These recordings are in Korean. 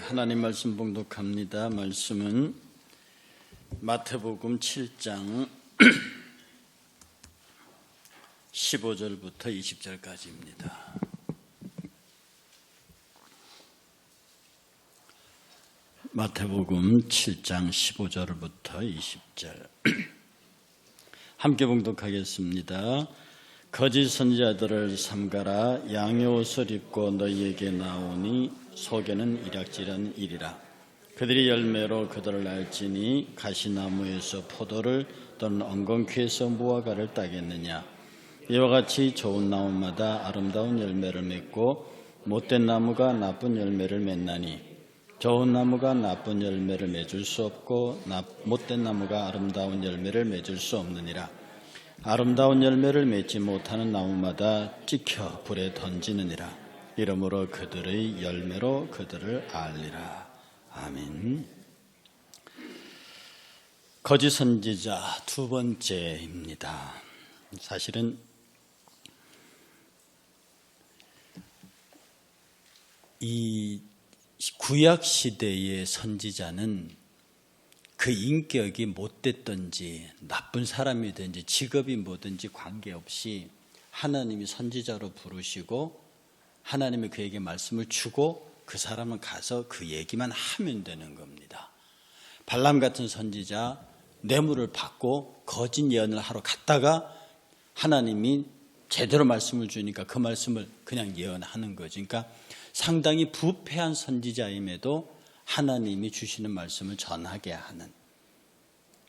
하나님 말씀 봉독합니다. 말씀은 마태복음 7장 15절부터 20절까지입니다. 마태복음 7장 15절부터 20절 함께 봉독하겠습니다. 거짓 선지자들을 삼가라. 양의 옷을 입고 너희에게 나오니 속에는 이락질한 일이라. 그들이 열매로 그들을 알지니 가시나무에서 포도를 또는 엉겅퀴에서 무화과를 따겠느냐. 이와 같이 좋은 나무마다 아름다운 열매를 맺고 못된 나무가 나쁜 열매를 맺나니 좋은 나무가 나쁜 열매를 맺을 수 없고 못된 나무가 아름다운 열매를 맺을 수 없느니라. 아름다운 열매를 맺지 못하는 나무마다 찍혀 불에 던지느니라. 이러므로 그들의 열매로 그들을 알리라. 아멘. 거짓 선지자 두 번째입니다. 사실은 이 구약 시대의 선지자는 그 인격이 못됐든지 나쁜 사람이든지 직업이 뭐든지 관계없이 하나님이 선지자로 부르시고 하나님이 그에게 말씀을 주고 그 사람은 가서 그 얘기만 하면 되는 겁니다. 발람 같은 선지자 뇌물을 받고 거짓 예언을 하러 갔다가 하나님이 제대로 말씀을 주니까 그 말씀을 그냥 예언하는 거죠. 그러니까 상당히 부패한 선지자임에도 하나님이 주시는 말씀을 전하게 하는.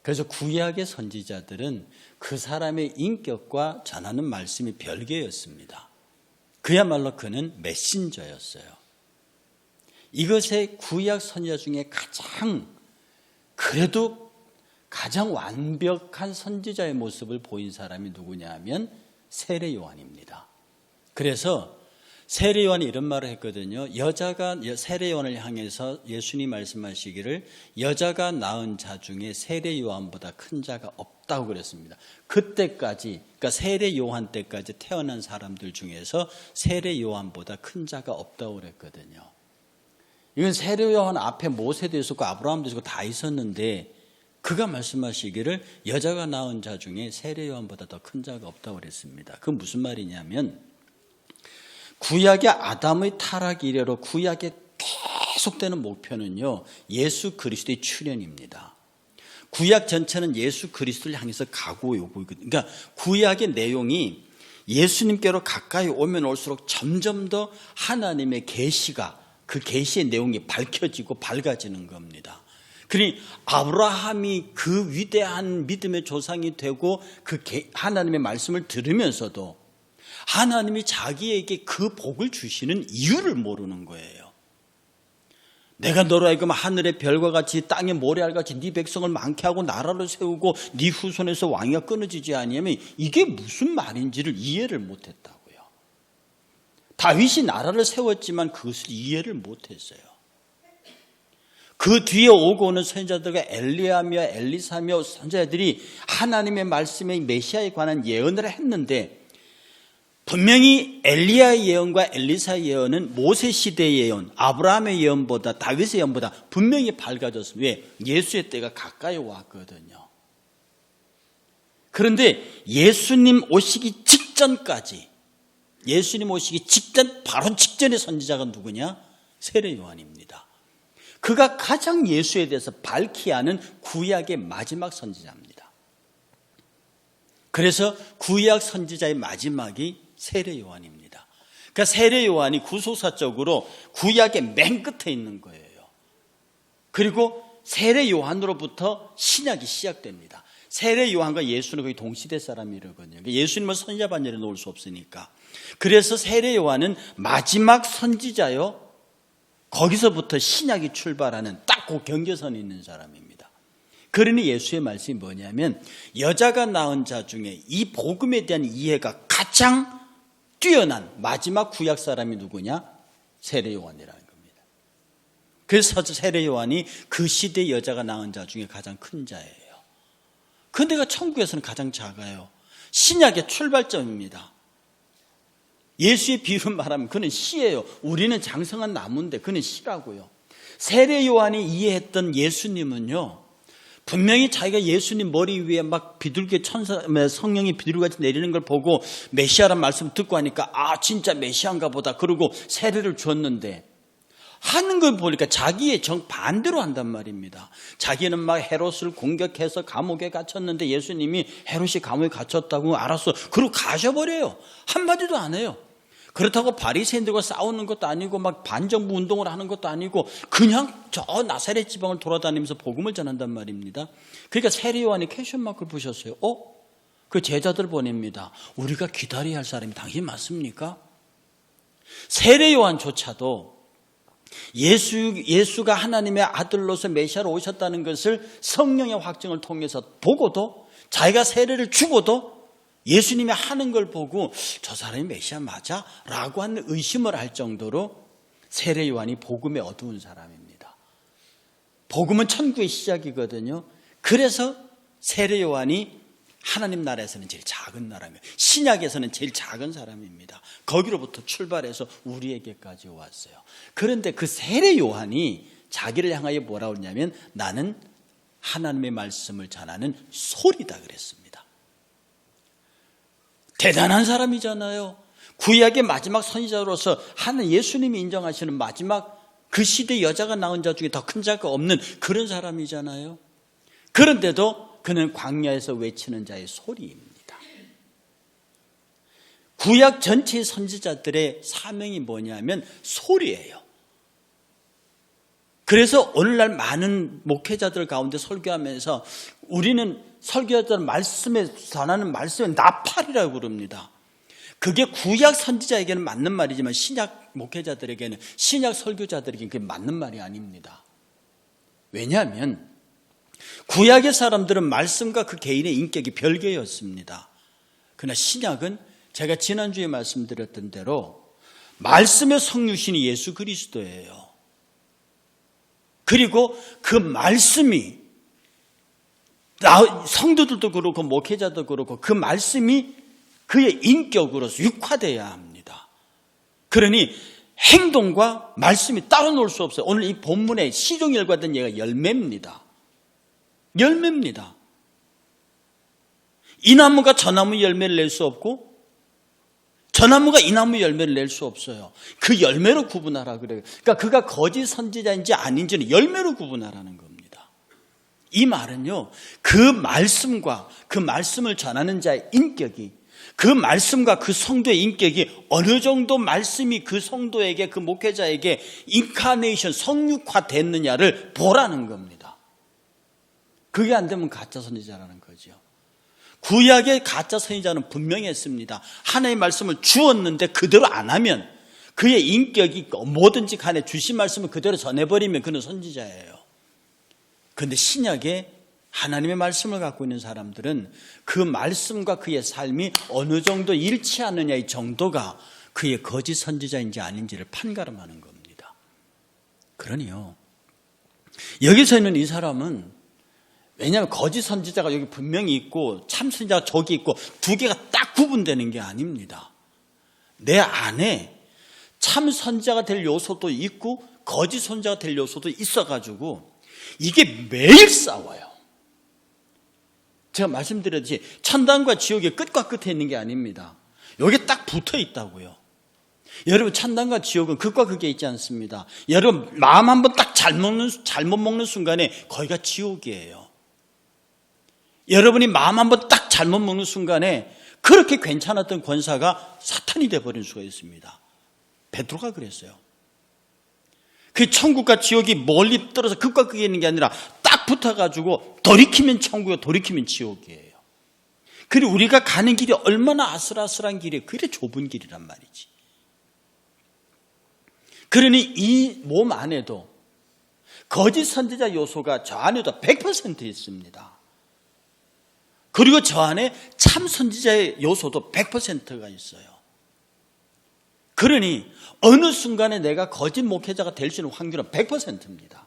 그래서 구약의 선지자들은 그 사람의 인격과 전하는 말씀이 별개였습니다. 그야말로 그는 메신저였어요. 이것의 구약 선지자 중에 가장 완벽한 선지자의 모습을 보인 사람이 누구냐 하면 세례 요한입니다. 그래서 세례 요한이 이런 말을 했거든요. 여자가 세례 요한을 향해서 예수님 말씀하시기를 여자가 낳은 자 중에 세례 요한보다 큰 자가 없다고 그랬습니다. 그때까지, 그러니까 세례 요한 때까지 태어난 사람들 중에서 세례 요한보다 큰 자가 없다고 그랬거든요. 이건 세례 요한 앞에 모세도 있었고 아브라함도 있었고 다 있었는데 그가 말씀하시기를 여자가 낳은 자 중에 세례 요한보다 더 큰 자가 없다고 그랬습니다. 그건 무슨 말이냐면 구약의 아담의 타락 이래로 구약의 계속되는 목표는요, 예수 그리스도의 출현입니다. 구약 전체는 예수 그리스도를 향해서 가고 오거든요. 그러니까 구약의 내용이 예수님께로 가까이 오면 올수록 점점 더 하나님의 계시가 그 계시의 내용이 밝혀지고 밝아지는 겁니다. 그러니 아브라함이 그 위대한 믿음의 조상이 되고 그 하나님의 말씀을 들으면서도 하나님이 자기에게 그 복을 주시는 이유를 모르는 거예요. 내가 너로 하여금 하늘의 별과 같이 땅의 모래알같이 네 백성을 많게 하고 나라를 세우고 네 후손에서 왕위가 끊어지지 아니하면 이게 무슨 말인지를 이해를 못했다고요. 다윗이 나라를 세웠지만 그것을 이해를 못했어요. 그 뒤에 오고 오는 선지자들과 엘리야며 엘리사며 선지자들이 하나님의 말씀의 메시아에 관한 예언을 했는데 분명히 엘리야의 예언과 엘리사의 예언은 모세 시대의 예언, 아브라함의 예언보다 다윗의 예언보다 분명히 밝아졌습니다. 왜? 예수의 때가 가까이 왔거든요. 그런데 예수님 오시기 직전까지, 예수님 오시기 직전, 바로 직전의 선지자가 누구냐? 세례 요한입니다. 그가 가장 예수에 대해서 밝히 아는 구약의 마지막 선지자입니다. 그래서 구약 선지자의 마지막이 세례 요한입니다. 그러니까 세례 요한이 구속사적으로 구약의 맨 끝에 있는 거예요. 그리고 세례 요한으로부터 신약이 시작됩니다. 세례 요한과 예수는 거의 동시대 사람이거든요. 예수님은 선지자 반열에 놓을 수 없으니까. 그래서 세례 요한은 마지막 선지자요. 거기서부터 신약이 출발하는 딱 그 경계선에 있는 사람입니다. 그러니 예수의 말씀이 뭐냐면 여자가 낳은 자 중에 이 복음에 대한 이해가 가장 뛰어난 마지막 구약 사람이 누구냐? 세례 요한이라는 겁니다. 그래서 세례 요한이 그 시대의 여자가 낳은 자 중에 가장 큰 자예요. 그런데 그 천국에서는 가장 작아요. 신약의 출발점입니다. 예수의 비유를 말하면 그는 씨예요. 우리는 장성한 나무인데 그는 씨라고요. 세례 요한이 이해했던 예수님은요, 분명히 자기가 예수님 머리 위에 막 비둘기 성령이 비둘기같이 내리는 걸 보고 메시아란 말씀 듣고 하니까 진짜 메시아인가 보다. 그러고 세례를 줬는데 하는 걸 보니까 자기의 정반대로 한단 말입니다. 자기는 막 헤롯을 공격해서 감옥에 갇혔는데 예수님이 헤롯이 감옥에 갇혔다고 알았어. 그러고 가셔버려요. 한마디도 안 해요. 그렇다고 바리새인들과 싸우는 것도 아니고 막 반정부 운동을 하는 것도 아니고 그냥 저 나사렛 지방을 돌아다니면서 복음을 전한단 말입니다. 그러니까 세례 요한이 퀘스천 마크를 부셨어요. 그 제자들 보냅니다. 우리가 기다려야 할 사람이 당신 맞습니까? 세례 요한조차도 예수가 하나님의 아들로서 메시아로 오셨다는 것을 성령의 확증을 통해서 보고도 자기가 세례를 주고도 예수님이 하는 걸 보고 저 사람이 메시아 맞아? 라고 하는 의심을 할 정도로 세례 요한이 복음에 어두운 사람입니다. 복음은 천국의 시작이거든요. 그래서 세례 요한이 하나님 나라에서는 제일 작은 나라입니다. 신약에서는 제일 작은 사람입니다. 거기로부터 출발해서 우리에게까지 왔어요. 그런데 그 세례 요한이 자기를 향하여 뭐라고 했냐면 나는 하나님의 말씀을 전하는 소리다 그랬습니다. 대단한 사람이잖아요. 구약의 마지막 선지자로서 하는 예수님이 인정하시는 마지막 그 시대 여자가 낳은 자 중에 더 큰 자가 없는 그런 사람이잖아요. 그런데도 그는 광야에서 외치는 자의 소리입니다. 구약 전체의 선지자들의 사명이 뭐냐면 소리예요. 그래서 오늘날 많은 목회자들 가운데 설교하면서 우리는 설교자들 말씀에 전하는 말씀에 나팔이라고 부릅니다. 그게 구약 선지자에게는 맞는 말이지만 신약 목회자들에게는 신약 설교자들에게는 그게 맞는 말이 아닙니다. 왜냐하면 구약의 사람들은 말씀과 그 개인의 인격이 별개였습니다. 그러나 신약은 제가 지난주에 말씀드렸던 대로 말씀의 성육신이 예수 그리스도예요. 그리고 그 말씀이 성도들도 그렇고 목회자도 그렇고 그 말씀이 그의 인격으로서 육화되어야 합니다. 그러니 행동과 말씀이 따로 놀 수 없어요. 오늘 이 본문의 시종일과 된 얘가 열매입니다. 열매입니다. 이 나무가 저 나무 열매를 낼 수 없고 저 나무가 이 나무 열매를 낼 수 없어요. 그 열매로 구분하라 그래요. 그러니까 그가 거짓 선지자인지 아닌지는 열매로 구분하라는 겁니다. 이 말은요, 그 말씀과 그 말씀을 전하는 자의 인격이, 그 말씀과 그 성도의 인격이 어느 정도 말씀이 그 성도에게, 그 목회자에게 인카네이션, 성육화 됐느냐를 보라는 겁니다. 그게 안 되면 가짜 선지자라는 거죠. 구약의 가짜 선지자는 분명히 했습니다. 하나님의 말씀을 주었는데 그대로 안 하면, 그의 인격이 뭐든지 간에 주신 말씀을 그대로 전해버리면 그는 선지자예요. 그런데 신약에 하나님의 말씀을 갖고 있는 사람들은 그 말씀과 그의 삶이 어느 정도 일치하느냐의 정도가 그의 거짓 선지자인지 아닌지를 판가름하는 겁니다. 그러니요, 여기서 있는 이 사람은, 왜냐하면 거짓 선지자가 여기 분명히 있고 참 선지자가 저기 있고 두 개가 딱 구분되는 게 아닙니다. 내 안에 참 선지자가 될 요소도 있고 거짓 선지자가 될 요소도 있어가지고 이게 매일 싸워요. 제가 말씀드렸듯이 천당과 지옥의 끝과 끝에 있는 게 아닙니다. 여기 딱 붙어 있다고요. 여러분, 천당과 지옥은 끝과 끝에 있지 않습니다. 여러분, 마음 한번 딱 잘못 먹는 순간에 거기가 지옥이에요. 여러분이 마음 한번 딱 잘못 먹는 순간에 그렇게 괜찮았던 권사가 사탄이 되어버린 수가 있습니다. 베드로가 그랬어요. 그 천국과 지옥이 멀리 떨어져 극과 극에 있는 게 아니라 딱 붙어가지고 돌이키면 천국이고 돌이키면 지옥이에요. 그리고 우리가 가는 길이 얼마나 아슬아슬한 길이에요. 그게 좁은 길이란 말이지. 그러니 이 몸 안에도 거짓 선지자 요소가 저 안에도 100% 있습니다. 그리고 저 안에 참 선지자의 요소도 100%가 있어요. 그러니 어느 순간에 내가 거짓 목회자가 될 수 있는 확률은 100%입니다.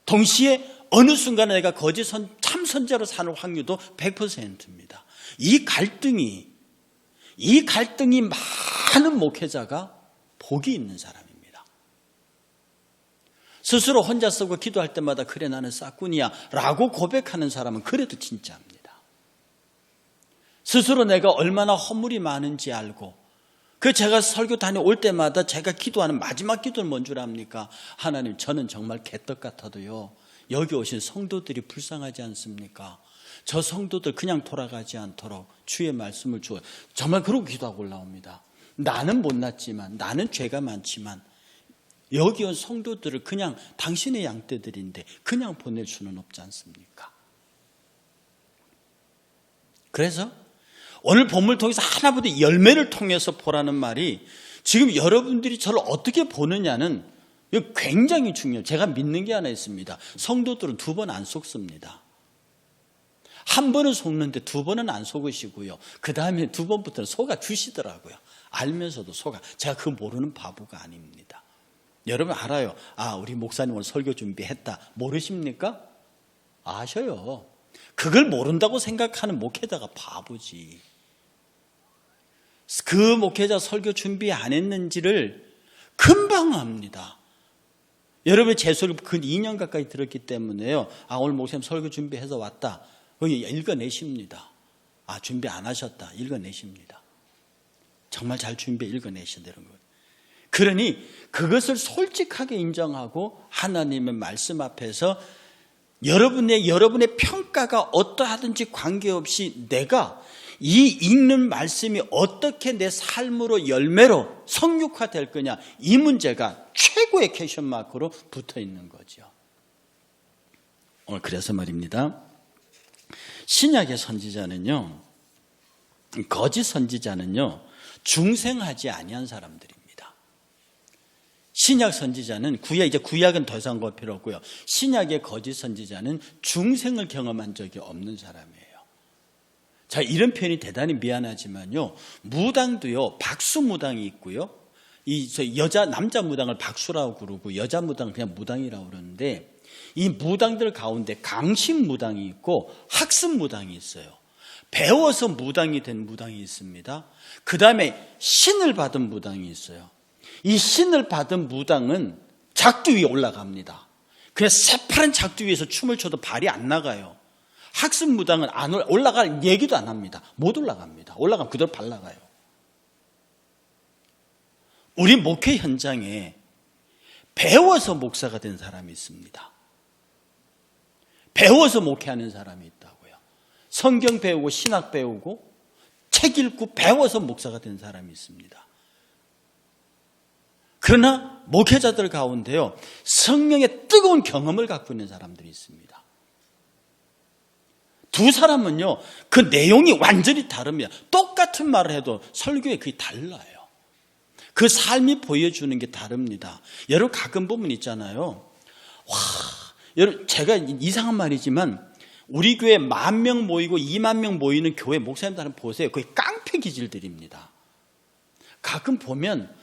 동시에 어느 순간에 내가 거짓 참 선지자로 사는 확률도 100%입니다. 이 갈등이 많은 목회자가 복이 있는 사람입니다. 스스로 혼자 쓰고 기도할 때마다 그래 나는 싹군이야 라고 고백하는 사람은 그래도 진짜입니다. 스스로 내가 얼마나 허물이 많은지 알고 제가 설교 다녀올 때마다 제가 기도하는 마지막 기도는 뭔 줄 압니까? 하나님, 저는 정말 개떡 같아도요 여기 오신 성도들이 불쌍하지 않습니까? 저 성도들 그냥 돌아가지 않도록 주의 말씀을 주어요. 정말 그러고 기도하고 올라옵니다. 나는 못났지만, 나는 죄가 많지만 여기 온 성도들을 그냥 당신의 양떼들인데 그냥 보낼 수는 없지 않습니까? 그래서 오늘 본문을 통해서 하나보다 열매를 통해서 보라는 말이 지금 여러분들이 저를 어떻게 보느냐는 굉장히 중요해요. 제가 믿는 게 하나 있습니다. 성도들은 2번 안 속습니다. 한 번은 속는데 2번은 안 속으시고요. 그 다음에 2번부터는 속아 주시더라고요. 알면서도 속아. 제가 그거 모르는 바보가 아닙니다. 여러분 알아요. 우리 목사님 오늘 설교 준비했다. 모르십니까? 아셔요. 그걸 모른다고 생각하는 목회자가 바보지. 그 목회자 설교 준비 안 했는지를 금방 압니다. 여러분 제 설교 근 2년 가까이 들었기 때문에요. 오늘 목사님 설교 준비해서 왔다. 거기 읽어내십니다. 준비 안 하셨다. 읽어내십니다. 정말 잘 준비해 읽어내신다는 거예요. 그러니 그것을 솔직하게 인정하고 하나님의 말씀 앞에서 여러분의 평가가 어떠하든지 관계없이 내가 이 읽는 말씀이 어떻게 내 삶으로 열매로 성육화될 거냐, 이 문제가 최고의 퀘션 마크로 붙어 있는 거죠. 오늘 그래서 말입니다. 신약의 선지자는요, 거짓 선지자는요, 중생하지 아니한 사람들입니다. 신약 선지자는 구약은 더 이상 볼 필요 없고요. 신약의 거짓 선지자는 중생을 경험한 적이 없는 사람이에요. 자, 이런 표현이 대단히 미안하지만요, 무당도요, 박수 무당이 있고요, 남자 무당을 박수라고 그러고 여자 무당을 그냥 무당이라고 그러는데, 이 무당들 가운데 강신 무당이 있고 학습 무당이 있어요. 배워서 무당이 된 무당이 있습니다. 그 다음에 신을 받은 무당이 있어요. 이 신을 받은 무당은 작두 위에 올라갑니다. 그냥 새파란 작두 위에서 춤을 춰도 발이 안 나가요. 학습 무당은 올라갈 얘기도 안 합니다. 못 올라갑니다. 올라가면 그대로 발 나가요. 우리 목회 현장에 배워서 목사가 된 사람이 있습니다. 배워서 목회하는 사람이 있다고요. 성경 배우고 신학 배우고 책 읽고 배워서 목사가 된 사람이 있습니다. 그러나 목회자들 가운데요, 성령의 뜨거운 경험을 갖고 있는 사람들이 있습니다. 두 사람은요, 그 내용이 완전히 다릅니다. 똑같은 말을 해도 설교에 그게 달라요. 그 삶이 보여주는 게 다릅니다. 여러분 가끔 보면 있잖아요. 여러분 제가 이상한 말이지만 우리 교회 10,000명 모이고 20,000명 모이는 교회 목사님들 한번 보세요. 거의 깡패 기질들입니다. 가끔 보면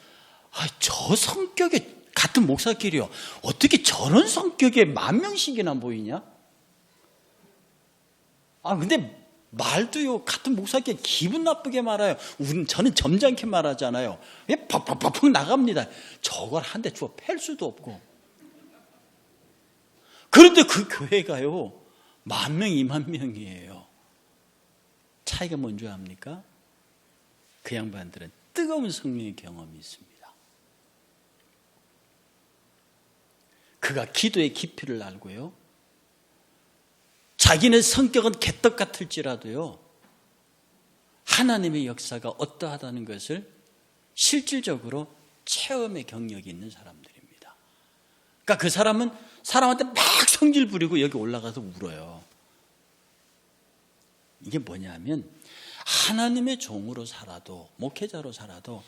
저 성격에 같은 목사끼리요, 어떻게 저런 성격에 10,000명씩이나 모이냐? 근데 말도요, 같은 목사끼리 기분 나쁘게 말아요. 저는 점잖게 말하잖아요. 팍팍팍팍 나갑니다. 저걸 한 대 주워 팰 수도 없고. 그런데 그 교회가요, 10,000명, 20,000명이에요. 차이가 뭔 줄 압니까? 그 양반들은 뜨거운 성령의 경험이 있습니다. 그가 기도의 깊이를 알고요, 자기는 성격은 개떡 같을지라도요, 하나님의 역사가 어떠하다는 것을 실질적으로 체험의 경력이 있는 사람들입니다. 그러니까 그 사람은 사람한테 막 성질 부리고 여기 올라가서 울어요. 이게 뭐냐면 하나님의 종으로 살아도, 목회자로 살아도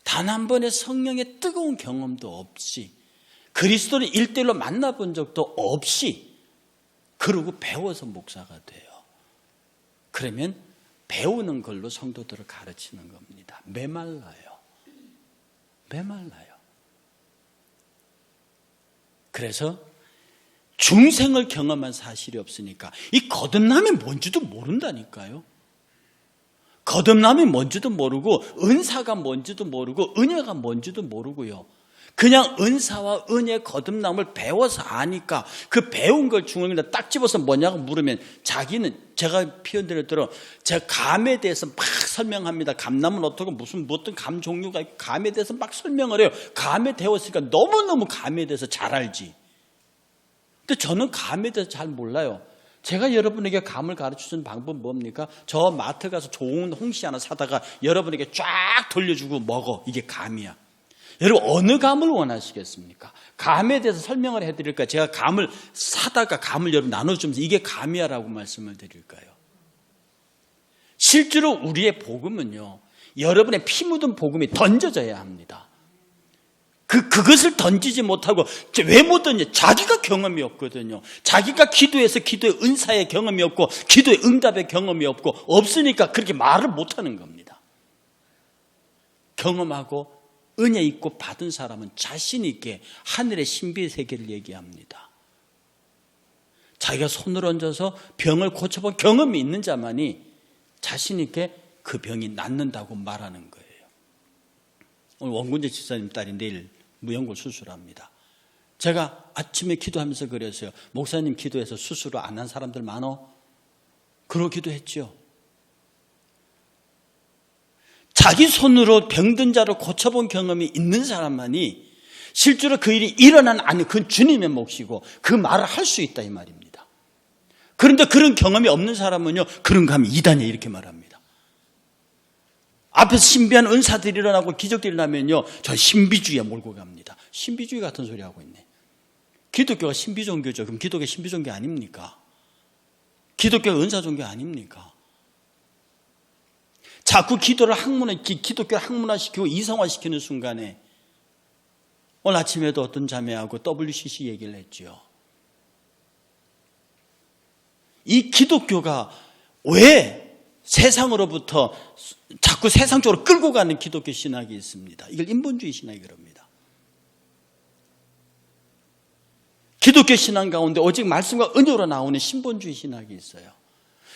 단 한 번의 성령의 뜨거운 경험도 없이, 그리스도를 1대1로 만나본 적도 없이, 그러고 배워서 목사가 돼요. 그러면 배우는 걸로 성도들을 가르치는 겁니다. 메말라요. 그래서 중생을 경험한 사실이 없으니까 이 거듭남이 뭔지도 모른다니까요. 거듭남이 뭔지도 모르고 은사가 뭔지도 모르고 은혜가 뭔지도 모르고요. 그냥 은사와 은혜의 거듭남을 배워서 아니까 그 배운 걸 중앙에다 딱 집어서 뭐냐고 물으면 자기는, 제가 표현드릴 대로 제가 감에 대해서 막 설명합니다. 감나무는 어떻고 무슨 어떤 감 종류가 있고 감에 대해서 막 설명을 해요. 감에 배웠으니까 너무너무 감에 대해서 잘 알지. 근데 저는 감에 대해서 잘 몰라요. 제가 여러분에게 감을 가르쳐주는 방법은 뭡니까? 저 마트 가서 좋은 홍시 하나 사다가 여러분에게 쫙 돌려주고 먹어. 이게 감이야. 여러분 어느 감을 원하시겠습니까? 감에 대해서 설명을 해드릴까요? 제가 감을 사다가 감을 여러분 나눠주면서 이게 감이야 라고 말씀을 드릴까요? 실제로 우리의 복음은요, 여러분의 피 묻은 복음이 던져져야 합니다. 그것을 던지지 못하고 왜 못 던져? 자기가 경험이 없거든요. 자기가 기도해서 기도의 은사의 경험이 없고 기도의 응답의 경험이 없으니까 그렇게 말을 못하는 겁니다. 경험하고 은혜 있고 받은 사람은 자신 있게 하늘의 신비의 세계를 얘기합니다. 자기가 손을 얹어서 병을 고쳐본 경험이 있는 자만이 자신 있게 그 병이 낫는다고 말하는 거예요. 오늘 원군재 집사님 딸이 내일 무형골 수술합니다. 제가 아침에 기도하면서 그랬어요. 목사님 기도해서 수술을 안 한 사람들 많어? 그러기도 했죠. 자기 손으로 병든 자를 고쳐본 경험이 있는 사람만이 실제로 그 일이 일어난 아니 그건 주님의 몫이고 그 말을 할 수 있다 이 말입니다. 그런데 그런 경험이 없는 사람은요, 그런 감이 이단이야 이렇게 말합니다. 앞에서 신비한 은사들이 일어나고 기적들이 일어나면요, 저 신비주의에 몰고 갑니다. 신비주의 같은 소리 하고 있네. 기독교가 신비종교죠. 그럼 기독교 신비종교 아닙니까? 기독교가 은사종교 아닙니까? 자꾸 기도를 기독교를 학문화시키고 이성화시키는 순간에 오늘 아침에도 어떤 자매하고 WCC 얘기를 했죠. 이 기독교가 왜 세상으로부터 자꾸 세상 쪽으로 끌고 가는 기독교 신학이 있습니다. 이걸 인본주의 신학이 그럽니다. 기독교 신학 가운데 오직 말씀과 은혜로 나오는 신본주의 신학이 있어요.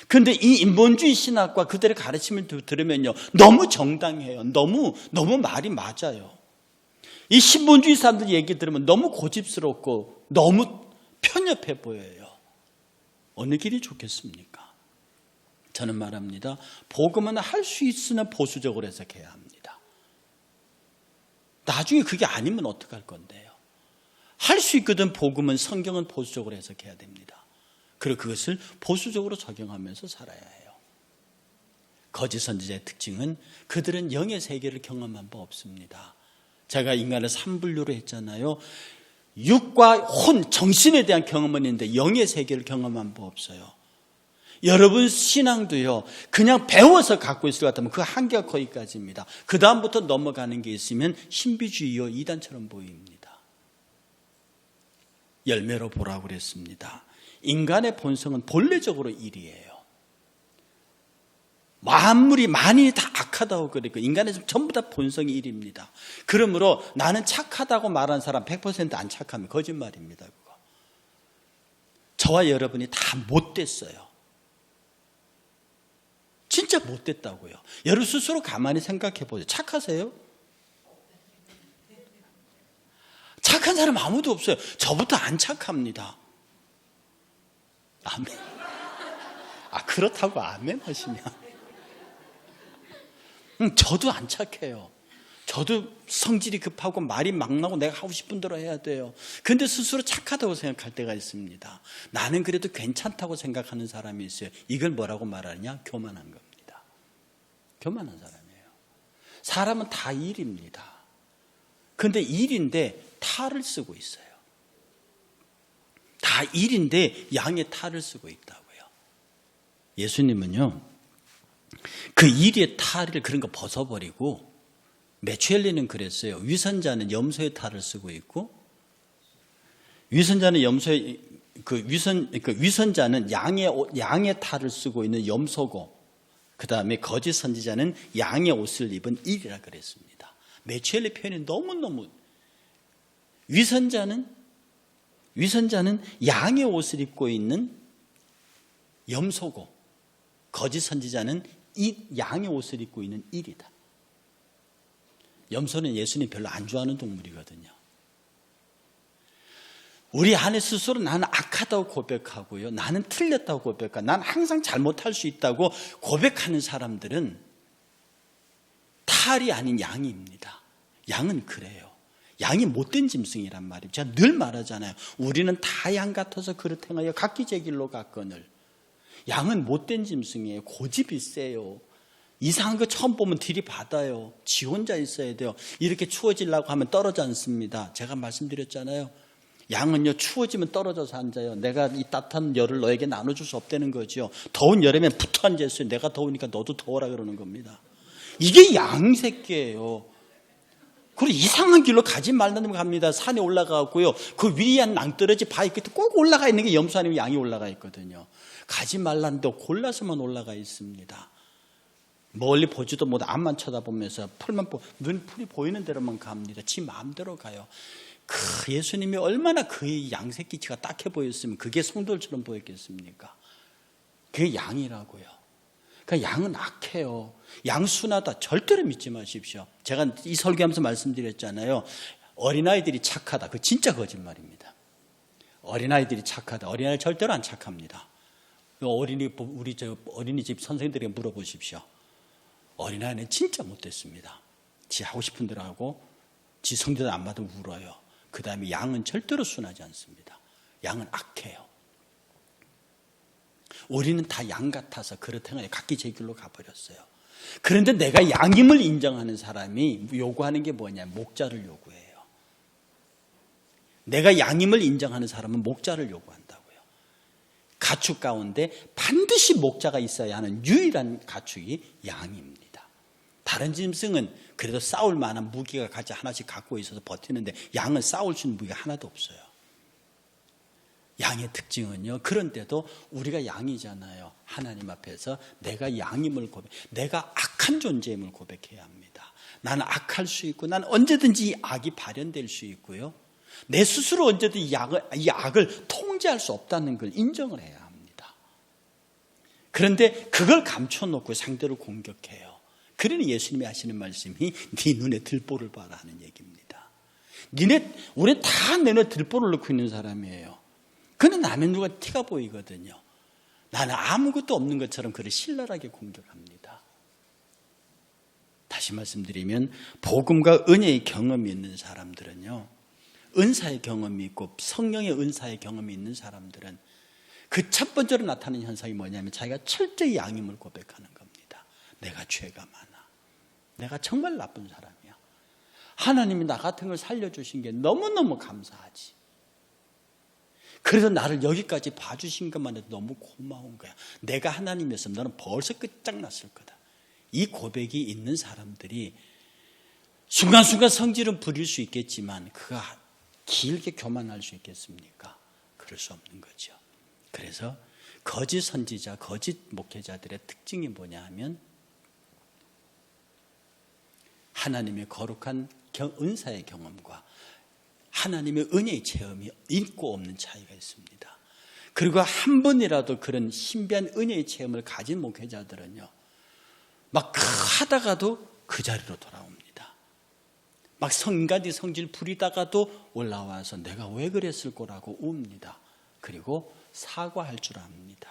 그런데 이 인본주의 신학과 그들의 가르침을 들으면요, 너무 정당해요. 너무 말이 맞아요. 이 신본주의 사람들 얘기 들으면 너무 고집스럽고 너무 편협해 보여요. 어느 길이 좋겠습니까? 저는 말합니다. 복음은 할 수 있으나 보수적으로 해석해야 합니다. 나중에 그게 아니면 어떡할 건데요? 할 수 있거든. 복음은, 성경은 보수적으로 해석해야 됩니다. 그리고 그것을 보수적으로 적용하면서 살아야 해요. 거짓 선지자의 특징은 그들은 영의 세계를 경험한 바 없습니다. 제가 인간을 3분류로 했잖아요. 육과 혼, 정신에 대한 경험은 있는데 영의 세계를 경험한 바 없어요. 여러분 신앙도요, 그냥 배워서 갖고 있을 것 같으면 그 한계가 거기까지입니다. 그 다음부터 넘어가는 게 있으면 신비주의요 이단처럼 보입니다. 열매로 보라고 그랬습니다. 인간의 본성은 본래적으로 일이에요. 만물이 많이 다 악하다고 그랬고 인간의 전부 다 본성이 일입니다. 그러므로 나는 착하다고 말하는 사람 100% 안 착하면 거짓말입니다. 그거. 저와 여러분이 다 못됐어요. 진짜 못됐다고요. 여러분 스스로 가만히 생각해 보세요. 착하세요? 착한 사람 아무도 없어요. 저부터 안 착합니다. 아멘. 그렇다고 아멘 하시냐? 저도 안 착해요. 저도 성질이 급하고 말이 막 나고 내가 하고 싶은 대로 해야 돼요. 그런데 스스로 착하다고 생각할 때가 있습니다. 나는 그래도 괜찮다고 생각하는 사람이 있어요. 이걸 뭐라고 말하느냐? 교만한 겁니다. 교만한 사람이에요. 사람은 다 일입니다. 그런데 일인데 탈을 쓰고 있어요. 다 일인데 양의 탈을 쓰고 있다고요. 예수님은요, 그 일의 탈을 그런 거 벗어버리고, 메추엘리는 그랬어요. 위선자는 염소의 탈을 쓰고 있고, 위선자는 위선자는 양의 탈을 쓰고 있는 염소고, 그 다음에 거짓 선지자는 양의 옷을 입은 일이라 그랬습니다. 메추엘리 표현이 너무너무, 위선자는 양의 옷을 입고 있는 염소고, 거짓 선지자는 이 양의 옷을 입고 있는 일이다. 염소는 예수님 별로 안 좋아하는 동물이거든요. 우리 안에 스스로 나는 악하다고 고백하고요. 나는 틀렸다고 고백하고 나는 항상 잘못할 수 있다고 고백하는 사람들은 탈이 아닌 양입니다. 양은 그래요. 양이 못된 짐승이란 말이에요. 제가 늘 말하잖아요. 우리는 다 양 같아서 그릇 행하여 각기 제 길로 갔거늘. 양은 못된 짐승이에요. 고집이 세요. 이상한 거 처음 보면 들이받아요. 지 혼자 있어야 돼요. 이렇게 추워지려고 하면 떨어져 앉습니다. 제가 말씀드렸잖아요. 양은요, 추워지면 떨어져서 앉아요. 내가 이 따뜻한 열을 너에게 나눠줄 수 없다는 거죠. 더운 여름에 붙어 앉아있어요. 내가 더우니까 너도 더워라 그러는 겁니다. 이게 양 새끼예요. 그리고 이상한 길로 가지 말라는 갑니다. 산에 올라가고요. 그 위에 한 낭떠러지 바위 끝에 꼭 올라가 있는 게 염소 아니면 양이 올라가 있거든요. 가지 말라는데 골라서만 올라가 있습니다. 멀리 보지도 못해 앞만 쳐다보면서 풀이 보이는 대로만 갑니다. 지 마음대로 가요. 그 예수님이 얼마나 그의 양새끼치가 딱해 보였으면 그게 성도들처럼 보였겠습니까? 그게 양이라고요. 그러니까 양은 악해요. 양순하다 절대로 믿지 마십시오. 제가 이 설교하면서 말씀드렸잖아요. 어린아이들이 착하다. 그 진짜 거짓말입니다. 어린아이들이 착하다. 어린아이 절대로 안 착합니다. 우리 어린이집 선생님들에게 물어보십시오. 어린아이는 진짜 못됐습니다. 지 하고 싶은 대로 하고 지 성대도 안 받으면 울어요. 그 다음에 양은 절대로 순하지 않습니다. 양은 악해요. 우리는 다 양 같아서 그렇다면 각기 제 길로 가버렸어요. 그런데 내가 양임을 인정하는 사람이 요구하는 게 뭐냐? 목자를 요구해요. 내가 양임을 인정하는 사람은 목자를 요구한다고요. 가축 가운데 반드시 목자가 있어야 하는 유일한 가축이 양입니다. 다른 짐승은 그래도 싸울 만한 무기가 같이 하나씩 갖고 있어서 버티는데 양은 싸울 수 있는 무기가 하나도 없어요. 양의 특징은요. 그런데도 우리가 양이잖아요. 하나님 앞에서 내가 양임을 내가 악한 존재임을 고백해야 합니다. 나는 악할 수 있고 나는 언제든지 이 악이 발현될 수 있고요. 내 스스로 언제든지 이 악을 통제할 수 없다는 걸 인정을 해야 합니다. 그런데 그걸 감춰놓고 상대를 공격해요. 그러니 예수님이 하시는 말씀이 네 눈에 들보를 봐라 하는 얘기입니다. 우리 다 내 눈에 들보를 넣고 있는 사람이에요. 그는 남의 누가 티가 보이거든요. 나는 아무것도 없는 것처럼 그를 신랄하게 공격합니다. 다시 말씀드리면 복음과 은혜의 경험이 있는 사람들은요. 은사의 경험이 있고 성령의 은사의 경험이 있는 사람들은 그 첫 번째로 나타나는 현상이 뭐냐면 자기가 철저히 양임을 고백하는 겁니다. 내가 죄가 많아. 내가 정말 나쁜 사람이야. 하나님이 나 같은 걸 살려주신 게 너무너무 감사하지. 그래서 나를 여기까지 봐주신 것만 해도 너무 고마운 거야. 내가 하나님이었으면 너는 벌써 끝장났을 거다. 이 고백이 있는 사람들이 순간순간 성질은 부릴 수 있겠지만 그가 길게 교만할 수 있겠습니까? 그럴 수 없는 거죠. 그래서 거짓 선지자, 거짓 목회자들의 특징이 뭐냐 하면 하나님의 거룩한 은사의 경험과 하나님의 은혜의 체험이 있고 없는 차이가 있습니다. 그리고 한 번이라도 그런 신비한 은혜의 체험을 가진 목회자들은요, 막 하다가도 그 자리로 돌아옵니다. 막 인간의 성질 부리다가도 올라와서 내가 왜 그랬을 거라고 웁니다. 그리고 사과할 줄 압니다.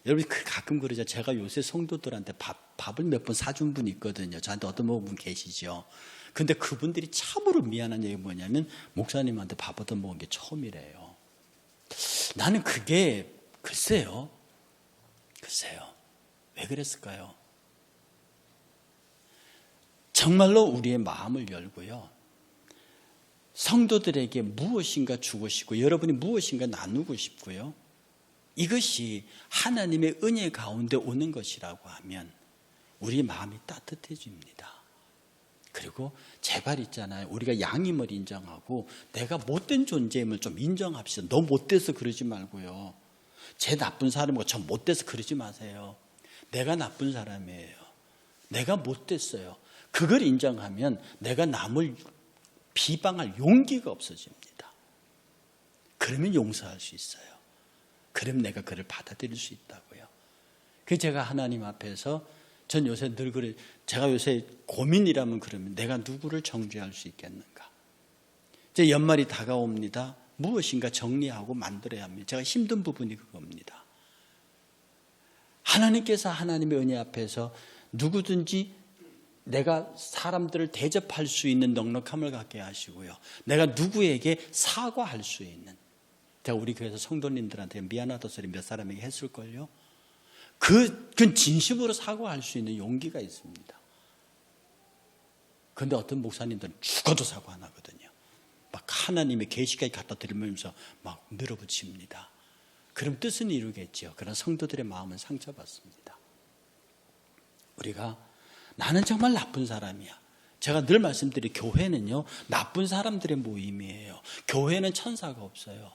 여러분 가끔 그러죠. 제가 요새 성도들한테 밥을 몇 번 사준 분이 있거든요. 저한테 얻어먹은 분 계시죠. 근데 그분들이 참으로 미안한 얘기가 뭐냐면 목사님한테 밥 얻어먹은 게 처음이래요. 나는 그게 글쎄요. 왜 그랬을까요? 정말로 우리의 마음을 열고요. 성도들에게 무엇인가 주고 싶고 여러분이 무엇인가 나누고 싶고요. 이것이 하나님의 은혜 가운데 오는 것이라고 하면 우리 마음이 따뜻해집니다. 그리고 제발 있잖아요. 우리가 양임을 인정하고 내가 못된 존재임을 좀 인정합시다. 너 못돼서 그러지 말고요. 쟤 나쁜 사람이고 저 못돼서 그러지 마세요. 내가 나쁜 사람이에요. 내가 못됐어요. 그걸 인정하면 내가 남을 비방할 용기가 없어집니다. 그러면 용서할 수 있어요. 그럼 내가 그를 받아들일 수 있다고요. 그래서 제가 하나님 앞에서 전 요새 늘 그래. 제가 요새 고민이라면 그러면 내가 누구를 정죄할 수 있겠는가? 이제 연말이 다가옵니다. 무엇인가 정리하고 만들어야 합니다. 제가 힘든 부분이 그겁니다. 하나님께서 하나님의 은혜 앞에서 누구든지 내가 사람들을 대접할 수 있는 넉넉함을 갖게 하시고요. 내가 누구에게 사과할 수 있는, 제가 우리 교회에서 성도님들한테 미안하다 소리 몇 사람에게 했을걸요. 그건 진심으로 사과할 수 있는 용기가 있습니다. 그런데 어떤 목사님들은 죽어도 사과 안 하거든요. 막 하나님의 계시까지 갖다 드리면서 막 밀어붙입니다. 그럼 뜻은 이루겠죠. 그러나 성도들의 마음은 상처받습니다. 우리가 나는 정말 나쁜 사람이야. 제가 늘 말씀드린 교회는요, 나쁜 사람들의 모임이에요. 교회는 천사가 없어요.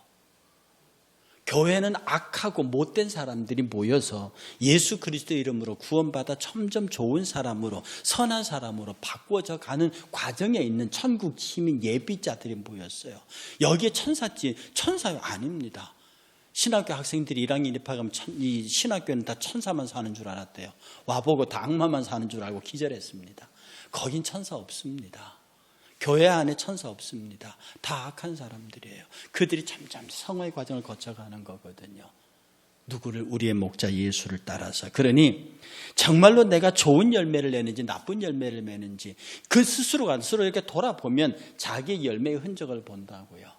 교회는 악하고 못된 사람들이 모여서 예수 그리스도 이름으로 구원받아 점점 좋은 사람으로, 선한 사람으로 바꿔져 가는 과정에 있는 천국 시민 예비자들이 모였어요. 여기에 천사요? 아닙니다. 신학교 학생들이 1학년 입학하면 이 신학교는 다 천사만 사는 줄 알았대요. 와보고 다 악마만 사는 줄 알고 기절했습니다. 거긴 천사 없습니다. 교회 안에 천사 없습니다. 다 악한 사람들이에요. 그들이 점점 성화의 과정을 거쳐가는 거거든요. 누구를? 우리의 목자 예수를 따라서. 그러니 정말로 내가 좋은 열매를 내는지 나쁜 열매를 내는지 그 스스로 이렇게 돌아보면 자기의 열매의 흔적을 본다고요.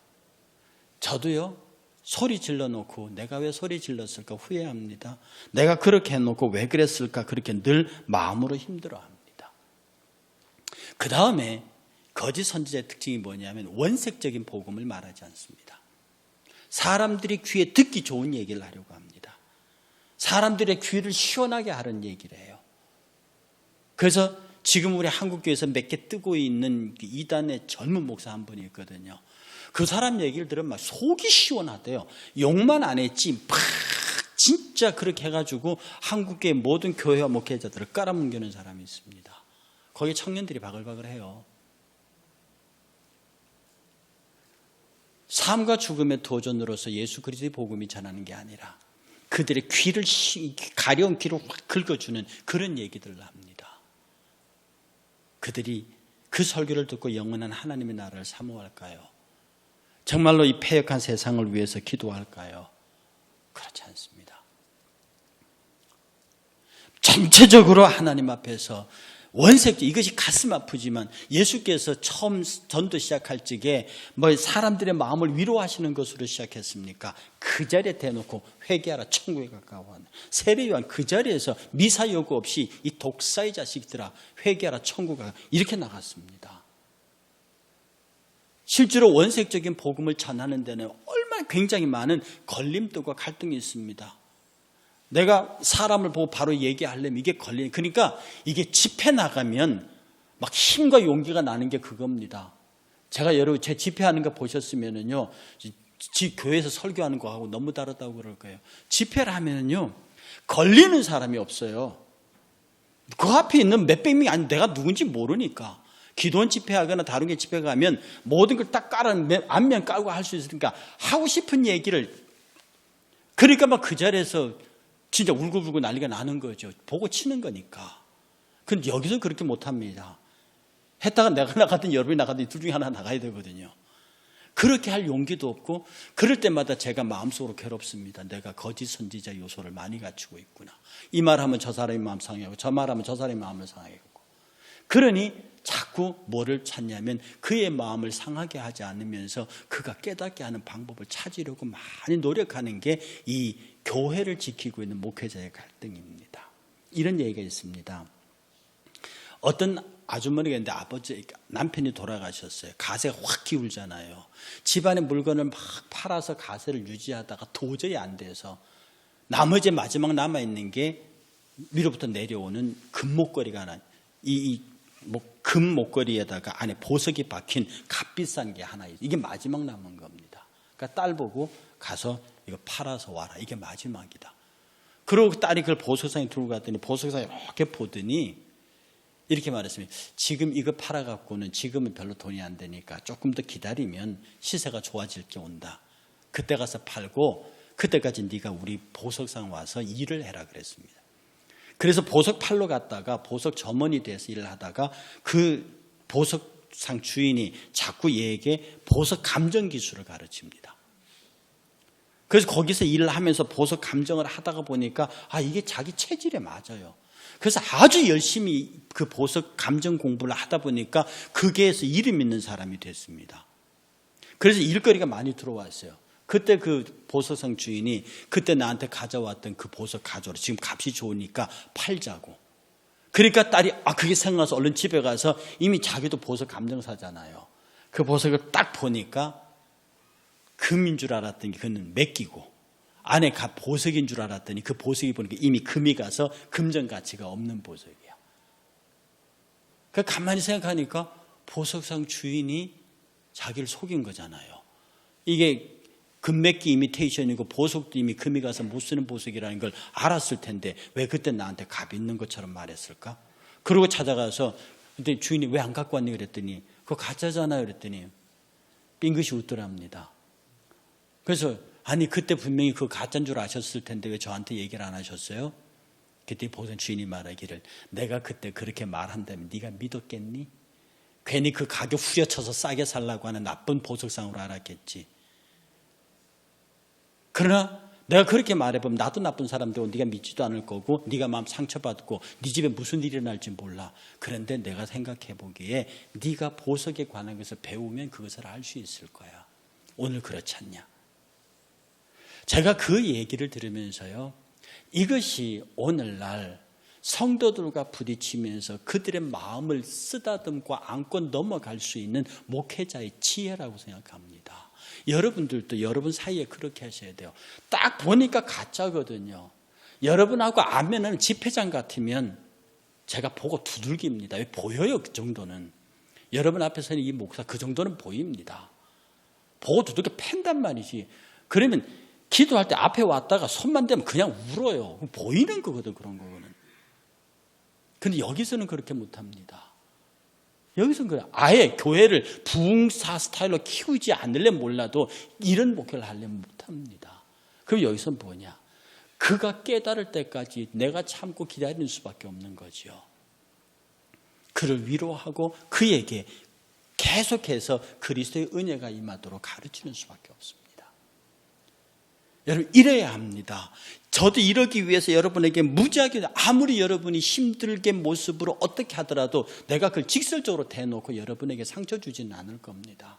저도요, 소리 질러놓고 내가 왜 소리 질렀을까 후회합니다. 내가 그렇게 해놓고 왜 그랬을까 그렇게 늘 마음으로 힘들어합니다. 그 다음에 거짓 선지자의 특징이 뭐냐면 원색적인 복음을 말하지 않습니다. 사람들이 귀에 듣기 좋은 얘기를 하려고 합니다. 사람들의 귀를 시원하게 하는 얘기를 해요. 그래서 지금 우리 한국교회에서 몇 개 뜨고 있는 이단의 젊은 목사 한 분이 있거든요. 그 사람 얘기를 들으면 막 속이 시원하대요. 욕만 안 했지 막 진짜 그렇게 해가지고 한국교회 모든 교회와 목회자들을 깔아뭉개는 사람이 있습니다. 거기 청년들이 바글바글해요. 삶과 죽음의 도전으로서 예수 그리스도의 복음이 전하는 게 아니라 그들의 귀를 가려운 귀를 확 긁어주는 그런 얘기들을 합니다. 그들이 그 설교를 듣고 영원한 하나님의 나라를 사모할까요? 정말로 이 패역한 세상을 위해서 기도할까요? 그렇지 않습니다. 전체적으로 하나님 앞에서 이것이 가슴 아프지만 예수께서 처음 전도 시작할 적에 사람들의 마음을 위로하시는 것으로 시작했습니까? 그 자리에 대놓고 회개하라 천국에 가까워. 세례 요한 그 자리에서 미사 요구 없이 이 독사의 자식들아 회개하라 천국에 가까워 이렇게 나갔습니다. 실제로 원색적인 복음을 전하는 데는 얼마나 굉장히 많은 걸림돌과 갈등이 있습니다. 내가 사람을 보고 바로 얘기하려면 이게 그러니까 이게 집회 나가면 막 힘과 용기가 나는 게 그겁니다. 제가 여러분 제 집회하는 거 보셨으면은요, 교회에서 설교하는 거하고 너무 다르다고 그럴 거예요. 집회를 하면은요, 걸리는 사람이 없어요. 그 앞에 있는 몇백 명이 아니 내가 누군지 모르니까. 기도원 집회하거나 다른 게 집회 가면 모든 걸 딱 안면 깔고 할 수 있으니까 하고 싶은 얘기를, 그러니까 막 그 자리에서 진짜 울고불고 난리가 나는 거죠. 보고 치는 거니까. 근데 여기서 그렇게 못합니다. 했다가 내가 나가든 여러분이 나가든 둘 중에 하나 나가야 되거든요. 그렇게 할 용기도 없고 그럴 때마다 제가 마음속으로 괴롭습니다. 내가 거짓 선지자 요소를 많이 갖추고 있구나. 이 말하면 저 사람의 마음 상하고 저 말하면 저 사람의 마음을 상하고. 그러니 자꾸 뭐를 찾냐면 그의 마음을 상하게 하지 않으면서 그가 깨닫게 하는 방법을 찾으려고 많이 노력하는 게 이 교회를 지키고 있는 목회자의 갈등입니다. 이런 얘기가 있습니다. 어떤 아주머니가 있는데 남편이 돌아가셨어요. 가세가 확 기울잖아요. 집안의 물건을 막 팔아서 가세를 유지하다가 도저히 안 돼서 나머지 마지막 남아있는 게 위로부터 내려오는 금목걸이가 하나, 금 목걸이에다가 안에 보석이 박힌 값비싼 게 하나 있어요. 이게 마지막 남은 겁니다. 그러니까 딸 보고 가서 이거 팔아서 와라. 이게 마지막이다. 그러고 딸이 그걸 보석상에 들고 갔더니 보석상에 이렇게 보더니 이렇게 말했습니다. 지금 이거 팔아갖고는 지금은 별로 돈이 안 되니까 조금 더 기다리면 시세가 좋아질 게 온다. 그때 가서 팔고 그때까지 네가 우리 보석상 와서 일을 해라 그랬습니다. 그래서 보석 팔러 갔다가 보석 점원이 돼서 일을 하다가 그 보석 보석상 주인이 자꾸 얘에게 보석 감정 기술을 가르칩니다. 그래서 거기서 일을 하면서 보석 감정을 하다가 보니까 이게 자기 체질에 맞아요. 그래서 아주 열심히 그 보석 감정 공부를 하다 보니까 그게에서 이름 있는 사람이 됐습니다. 그래서 일거리가 많이 들어왔어요. 그때 그 보석상 주인이 그때 나한테 가져왔던 그 보석 가져라. 지금 값이 좋으니까 팔자고. 그러니까 딸이 그게 생각나서 얼른 집에 가서 이미 자기도 보석 감정사잖아요. 그 보석을 딱 보니까 금인 줄 알았더니 그는 맡기고 안에 보석인 줄 알았더니 그 보석이 보니까 이미 금이 가서 금전 가치가 없는 보석이야. 가만히 생각하니까 보석상 주인이 자기를 속인 거잖아요. 이게 금맥기 이미테이션이고 보석도 이미 금이 가서 못 쓰는 보석이라는 걸 알았을 텐데 왜 그때 나한테 값 있는 것처럼 말했을까? 그러고 찾아가서 근데 주인이 왜 안 갖고 왔니? 그랬더니 그거 가짜잖아요. 그랬더니 빙긋이 웃더랍니다. 그래서 그때 분명히 그거 가짜인 줄 아셨을 텐데 왜 저한테 얘기를 안 하셨어요? 그때 보석 주인이 말하기를 내가 그때 그렇게 말한다면 네가 믿었겠니? 괜히 그 가격 후려쳐서 싸게 살라고 하는 나쁜 보석상으로 알았겠지. 그러나 내가 그렇게 말해보면 나도 나쁜 사람 되고 네가 믿지도 않을 거고 네가 마음 상처받고 네 집에 무슨 일이 날지 몰라. 그런데 내가 생각해보기에 네가 보석에 관한 것을 배우면 그것을 알 수 있을 거야. 오늘 그렇지 않냐? 제가 그 얘기를 들으면서요. 이것이 오늘날 성도들과 부딪히면서 그들의 마음을 쓰다듬고 안고 넘어갈 수 있는 목회자의 지혜라고 생각합니다. 여러분들도 여러분 사이에 그렇게 하셔야 돼요. 딱 보니까 가짜거든요. 여러분하고 아멘은 집회장 같으면 제가 보고 두들깁니다. 보여요, 그 정도는. 여러분 앞에서는 이 목사 그 정도는 보입니다. 보고 두들겨 팬단 말이지. 그러면 기도할 때 앞에 왔다가 손만 대면 그냥 울어요. 보이는 거거든, 그런 거는. 근데 여기서는 그렇게 못합니다. 여기서는 그래. 아예 교회를 부흥사 스타일로 키우지 않으려면 몰라도 이런 목회를 하려면 못합니다. 그럼 여기서는 뭐냐? 그가 깨달을 때까지 내가 참고 기다리는 수밖에 없는 거죠. 그를 위로하고 그에게 계속해서 그리스도의 은혜가 임하도록 가르치는 수밖에 없습니다. 여러분 이래야 합니다. 저도 이러기 위해서 여러분에게 무지하게 아무리 여러분이 힘들게 모습으로 어떻게 하더라도 내가 그걸 직설적으로 대놓고 여러분에게 상처 주지는 않을 겁니다.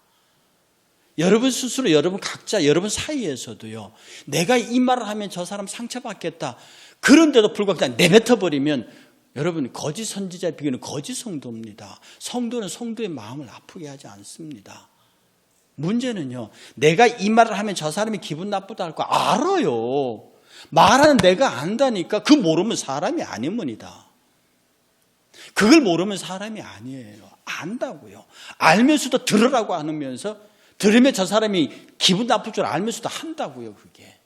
여러분 스스로 여러분 각자 여러분 사이에서도요. 내가 이 말을 하면 저 사람 상처받겠다. 그런데도 불구하고 그냥 내뱉어버리면 여러분 거짓 선지자의 비교는 거짓 성도입니다. 성도는 성도의 마음을 아프게 하지 않습니다. 문제는요. 내가 이 말을 하면 저 사람이 기분 나쁘다 할 거 알아요. 말하는 내가 안다니까. 그 모르면 사람이 아니문이다. 그걸 모르면 사람이 아니에요. 안다고요. 알면서도 들으라고 하면서 들으면 저 사람이 기분 나쁠 줄 알면서도 한다고요. 그게.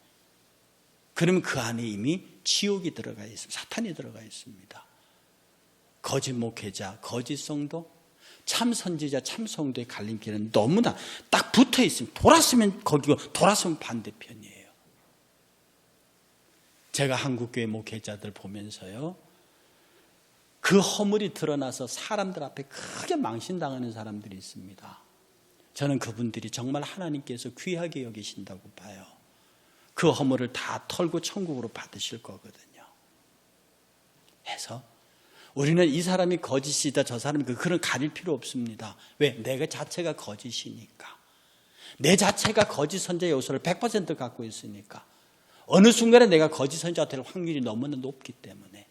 그러면 그 안에 이미 지옥이 들어가 있습니다. 사탄이 들어가 있습니다. 거짓 목회자, 거짓 성도, 참 선지자, 참 성도의 갈림길은 너무나 딱 붙어 있습니다. 돌았으면 거기고 돌았으면 반대편이에요. 제가 한국교회 목회자들 보면서요. 그 허물이 드러나서 사람들 앞에 크게 망신당하는 사람들이 있습니다. 저는 그분들이 정말 하나님께서 귀하게 여기신다고 봐요. 그 허물을 다 털고 천국으로 받으실 거거든요. 해서 우리는 이 사람이 거짓이다 저 사람이 그런 가릴 필요 없습니다. 왜? 내가 자체가 거짓이니까. 내 자체가 거짓 선지자 요소를 100% 갖고 있으니까. 어느 순간에 내가 거짓 선지자가 될 확률이 너무나 높기 때문에.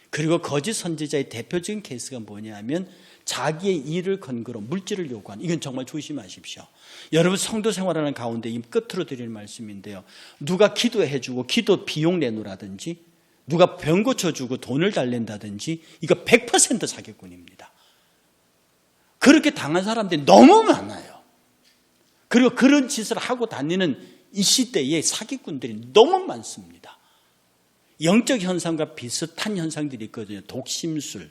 그리고 거짓 선지자의 대표적인 케이스가 뭐냐면 자기의 일을 근거로 물질을 요구하는, 이건 정말 조심하십시오. 여러분 성도 생활하는 가운데 이 끝으로 드릴 말씀인데요. 누가 기도해 주고 기도 비용 내놓으라든지 누가 병 고쳐주고 돈을 달랜다든지 이거 100% 사기꾼입니다. 그렇게 당한 사람들이 너무 많아요. 그리고 그런 짓을 하고 다니는 이 시대에 사기꾼들이 너무 많습니다. 영적 현상과 비슷한 현상들이 있거든요. 독심술,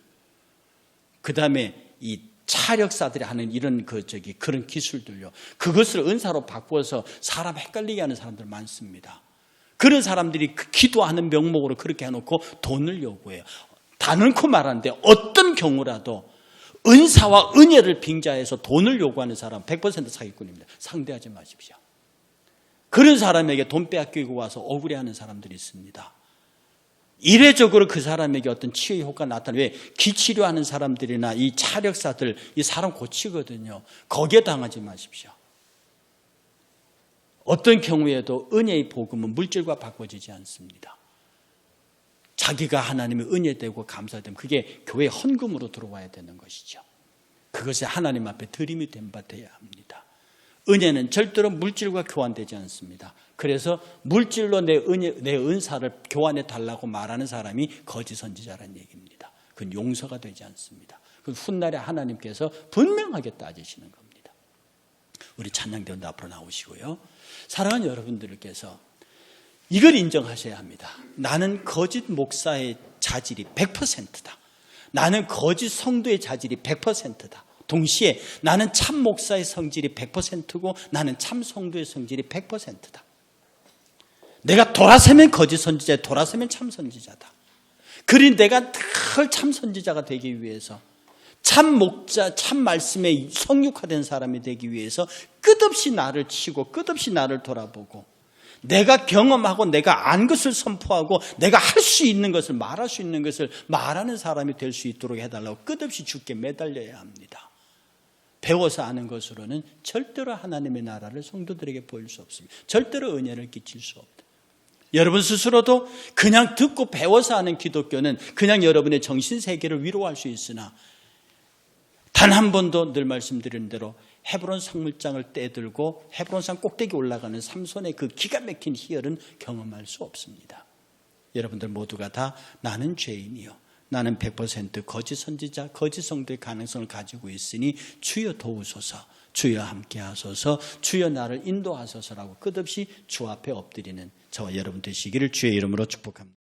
그 다음에 이 차력사들이 하는 이런 그런 기술들요. 그것을 은사로 바꾸어서 사람 헷갈리게 하는 사람들 많습니다. 그런 사람들이 기도하는 명목으로 그렇게 해놓고 돈을 요구해요. 다 넣고 말하는데 어떤 경우라도 은사와 은혜를 빙자해서 돈을 요구하는 사람 100% 사기꾼입니다. 상대하지 마십시오. 그런 사람에게 돈 빼앗기고 와서 억울해하는 사람들이 있습니다. 이례적으로 그 사람에게 어떤 치유 효과가 나타나요. 왜? 기치료하는 사람들이나 이 차력사들, 이 사람 고치거든요. 거기에 당하지 마십시오. 어떤 경우에도 은혜의 복음은 물질과 바꿔지지 않습니다. 자기가 하나님의 은혜되고 감사되면 그게 교회의 헌금으로 들어와야 되는 것이죠. 그것이 하나님 앞에 드림이 된 바 되어야 합니다. 은혜는 절대로 물질과 교환되지 않습니다. 그래서 물질로 내 은사를 교환해 달라고 말하는 사람이 거짓 선지자라는 얘기입니다. 그건 용서가 되지 않습니다. 그건 훗날에 하나님께서 분명하게 따지시는 겁니다. 우리 찬양대원도 앞으로 나오시고요. 사랑하는 여러분들께서 이걸 인정하셔야 합니다. 나는 거짓 목사의 자질이 100%다. 나는 거짓 성도의 자질이 100%다. 동시에 나는 참 목사의 성질이 100%고 나는 참 성도의 성질이 100%다. 내가 돌아서면 거짓 선지자, 돌아서면 참 선지자다. 그러니 내가 늘 참 선지자가 되기 위해서 참 목자, 참 말씀에 성육화된 사람이 되기 위해서 끝없이 나를 치고 끝없이 나를 돌아보고 내가 경험하고 내가 안 것을 선포하고 내가 할 수 있는 것을 말할 수 있는 것을 말하는 사람이 될 수 있도록 해달라고 끝없이 주께 매달려야 합니다. 배워서 아는 것으로는 절대로 하나님의 나라를 성도들에게 보일 수 없습니다. 절대로 은혜를 끼칠 수 없다. 여러분 스스로도 그냥 듣고 배워서 아는 기독교는 그냥 여러분의 정신세계를 위로할 수 있으나 단 한 번도 늘 말씀드리는 대로 헤브론 성물장을 떼들고 헤브론산 꼭대기 올라가는 삼손의 그 기가 막힌 희열은 경험할 수 없습니다. 여러분들 모두가 다 나는 죄인이요, 나는 100% 거짓 선지자, 거짓 성도의 가능성을 가지고 있으니 주여 도우소서, 주여 함께 하소서, 주여 나를 인도하소서라고 끝없이 주 앞에 엎드리는 저와 여러분 되시기를 주의 이름으로 축복합니다.